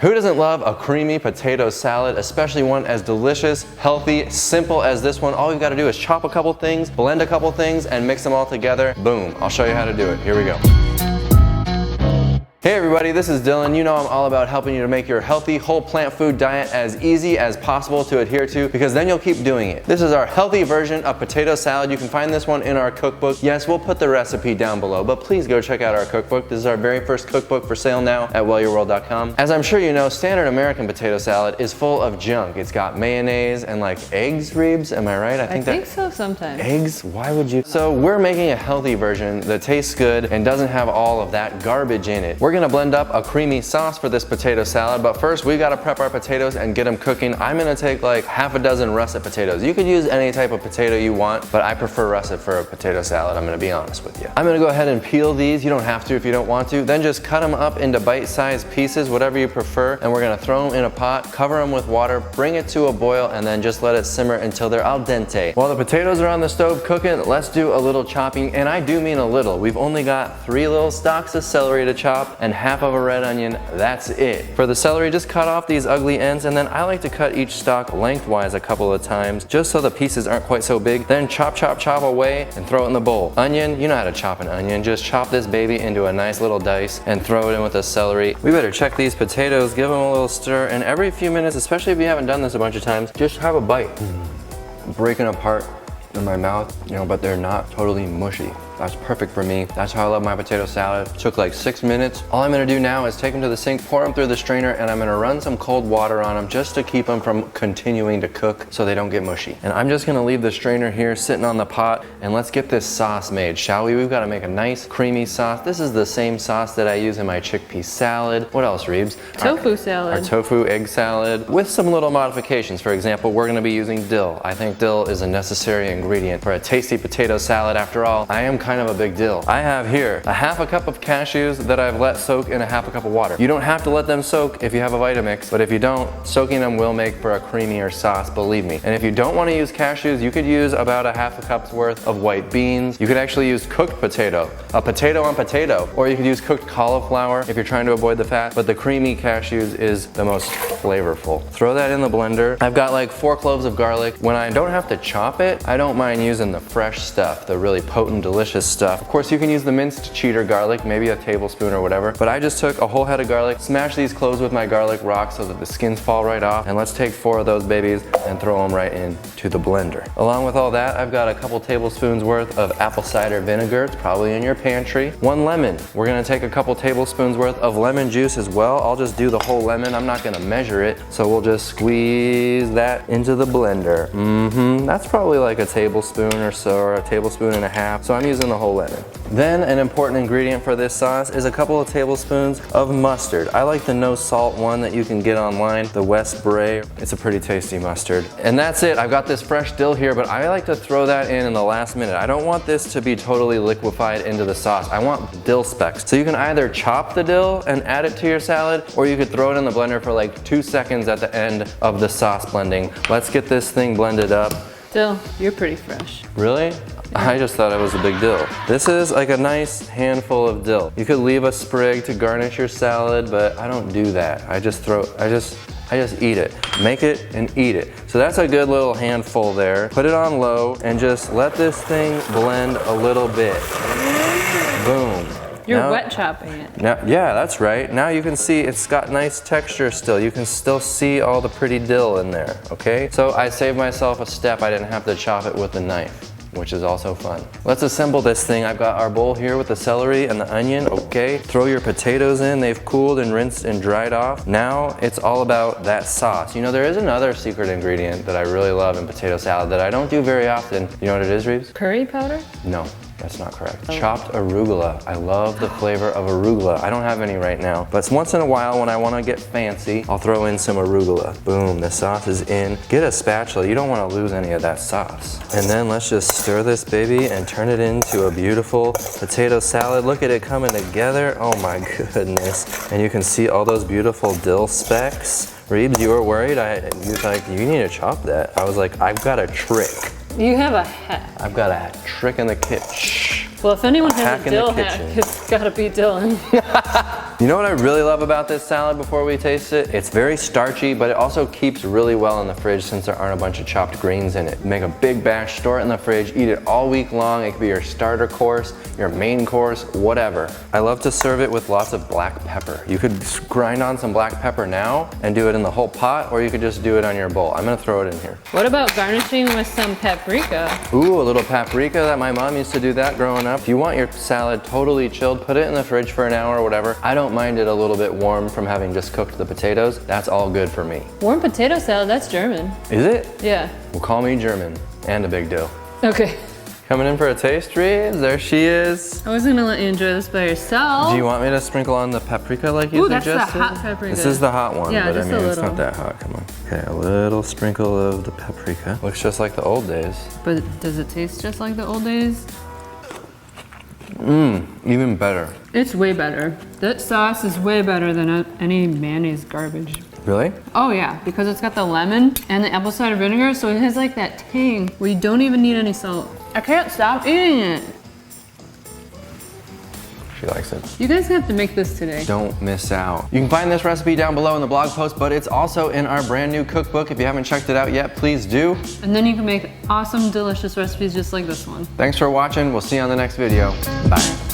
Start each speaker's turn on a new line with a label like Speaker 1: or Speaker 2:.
Speaker 1: Who doesn't love a creamy potato salad, especially one as delicious, healthy, simple as this one? All you've got to do is chop a couple things, blend a couple things, and mix them all together. Boom, I'll show you how to do it. Here we go. Hey everybody, this is Dylan. You know I'm all about helping you to make your healthy, whole plant food diet as easy as possible to adhere to, because then you'll keep doing it. This is our healthy version of potato salad. You can find this one in our cookbook. Yes, we'll put the recipe down below, but please go check out our cookbook. This is our very first cookbook for sale now at wellyourworld.com. As I'm sure you know, standard American potato salad is full of junk. It's got mayonnaise and like eggs, Reebs, am I right?
Speaker 2: I think so sometimes.
Speaker 1: Eggs? Why would you? So we're making a healthy version that tastes good and doesn't have all of that garbage in it. We're gonna blend up a creamy sauce for this potato salad, but first we gotta prep our potatoes and get them cooking. I'm gonna take like half a dozen russet potatoes. You could use any type of potato you want, but I prefer russet for a potato salad, I'm gonna be honest with you. I'm gonna go ahead and peel these. You don't have to if you don't want to. Then just cut them up into bite-sized pieces, whatever you prefer, and we're gonna throw them in a pot, cover them with water, bring it to a boil, and then just let it simmer until they're al dente. While the potatoes are on the stove cooking, let's do a little chopping, and I do mean a little. We've only got 3 little stalks of celery to chop and half of a red onion. That's it. For the celery, just cut off these ugly ends, and then I like to cut each stalk lengthwise a couple of times just so the pieces aren't quite so big. Then chop, chop, chop away and throw it in the bowl. Onion, you know how to chop an onion. Just chop this baby into a nice little dice and throw it in with the celery. We better check these potatoes, give them a little stir, and every few minutes, especially if you haven't done this a bunch of times, just have a bite. Breaking apart in my mouth, you know, but they're not totally mushy. That's perfect for me. That's how I love my potato salad. It took like 6 minutes. All I'm gonna do now is take them to the sink, pour them through the strainer, and I'm gonna run some cold water on them just to keep them from continuing to cook so they don't get mushy. And I'm just gonna leave the strainer here sitting on the pot, and let's get this sauce made, shall we? We've gotta make a nice creamy sauce. This is the same sauce that I use in my chickpea salad. What else, Reebs?
Speaker 2: Tofu salad.
Speaker 1: Our tofu egg salad with some little modifications. For example, we're gonna be using dill. I think dill is a necessary ingredient for a tasty potato salad. After all, I am kind of a big dill. I have here a half a cup of cashews that I've let soak in a half a cup of water. You don't have to let them soak if you have a Vitamix, but if you don't, soaking them will make for a creamier sauce, believe me. And if you don't want to use cashews, you could use about a half a cup's worth of white beans. You could actually use cooked potato, a potato on potato, or you could use cooked cauliflower if you're trying to avoid the fat, but the creamy cashews is the most flavorful. Throw that in the blender. I've got like 4 cloves of garlic. When I don't have to chop it, I don't mind using the fresh stuff, the really potent, delicious stuff. Of course, you can use the minced cheddar garlic, maybe a tablespoon or whatever, but I just took a whole head of garlic, smashed these cloves with my garlic rock so that the skins fall right off, and let's take 4 of those babies and throw them right into the blender. Along with all that, I've got a couple tablespoons worth of apple cider vinegar. It's probably in your pantry. 1 lemon. We're gonna take a couple tablespoons worth of lemon juice as well. I'll just do the whole lemon. I'm not gonna measure it, so we'll just squeeze that into the blender. That's probably like a tablespoon or so, or a tablespoon and a half, so I'm using the whole lemon. Then an important ingredient for this sauce is a couple of tablespoons of mustard. I like the no salt one that you can get online, the West Bray. It's a pretty tasty mustard. And that's it. I've got this fresh dill here, but I like to throw that in the last minute. I don't want this to be totally liquefied into the sauce. I want dill specks. So you can either chop the dill and add it to your salad, or you could throw it in the blender for like 2 seconds at the end of the sauce blending. Let's get this thing blended up.
Speaker 2: Dill, you're pretty fresh.
Speaker 1: Really? I just thought it was a big dill. This is like a nice handful of dill. You could leave a sprig to garnish your salad, but I don't do that. I just eat it. Make it and eat it. So that's a good little handful there. Put it on low and just let this thing blend a little bit. Boom.
Speaker 2: You're wet chopping it.
Speaker 1: Now, yeah, that's right. Now you can see it's got nice texture still. You can still see all the pretty dill in there, okay? So I saved myself a step. I didn't have to chop it with a knife, which is also fun. Let's assemble this thing. I've got our bowl here with the celery and the onion, okay? Throw your potatoes in. They've cooled and rinsed and dried off. Now it's all about that sauce. You know, there is another secret ingredient that I really love in potato salad that I don't do very often. You know what it is, Reebs?
Speaker 2: Curry powder?
Speaker 1: No. That's not correct. Chopped arugula. I love the flavor of arugula. I don't have any right now, but once in a while when I want to get fancy, I'll throw in some arugula. Boom, the sauce is in. Get a spatula. You don't want to lose any of that sauce. And then let's just stir this baby and turn it into a beautiful potato salad. Look at it coming together. Oh my goodness. And you can see all those beautiful dill specks. Reebs, you were worried? You was like, you need to chop that. I was like, I've got a trick.
Speaker 2: You have a hack.
Speaker 1: I've got a trick in the kitchen.
Speaker 2: Well, if anyone has a dill hack, it's gotta be Dylan.
Speaker 1: You know what I really love about this salad before we taste it? It's very starchy, but it also keeps really well in the fridge since there aren't a bunch of chopped greens in it. Make a big batch, store it in the fridge, eat it all week long. It could be your starter course, your main course, whatever. I love to serve it with lots of black pepper. You could grind on some black pepper now and do it in the whole pot, or you could just do it on your bowl. I'm gonna throw it in here.
Speaker 2: What about garnishing with some paprika?
Speaker 1: Ooh, a little paprika. That my mom used to do that growing up. If you want your salad totally chilled, put it in the fridge for an hour or whatever. I don't mind it a little bit warm from having just cooked the potatoes. That's all good for me.
Speaker 2: Warm potato salad, that's German.
Speaker 1: Is it?
Speaker 2: Yeah.
Speaker 1: Well, call me German and a big deal.
Speaker 2: Okay.
Speaker 1: Coming in for a taste, Reeves. There she is.
Speaker 2: I was gonna let you enjoy this by yourself.
Speaker 1: Do you want me to sprinkle on the paprika like you
Speaker 2: Ooh, that's
Speaker 1: suggested?
Speaker 2: the hot paprika.
Speaker 1: This is the hot one,
Speaker 2: Yeah,
Speaker 1: but I
Speaker 2: just a
Speaker 1: mean, it's
Speaker 2: little.
Speaker 1: not that hot. Come on. Okay, a little sprinkle of the paprika. Looks just like the old days.
Speaker 2: But does it taste just like the old days?
Speaker 1: Even better.
Speaker 2: It's way better. That sauce is way better than any mayonnaise garbage.
Speaker 1: Really?
Speaker 2: Oh yeah, because it's got the lemon and the apple cider vinegar, so it has like that tang where you don't even need any salt. I can't stop eating it.
Speaker 1: She likes it.
Speaker 2: You guys have to make this today.
Speaker 1: Don't miss out. You can find this recipe down below in the blog post, but it's also in our brand new cookbook. If you haven't checked it out yet, please do.
Speaker 2: And then you can make awesome, delicious recipes just like this one.
Speaker 1: Thanks for watching. We'll see you on the next video. Bye.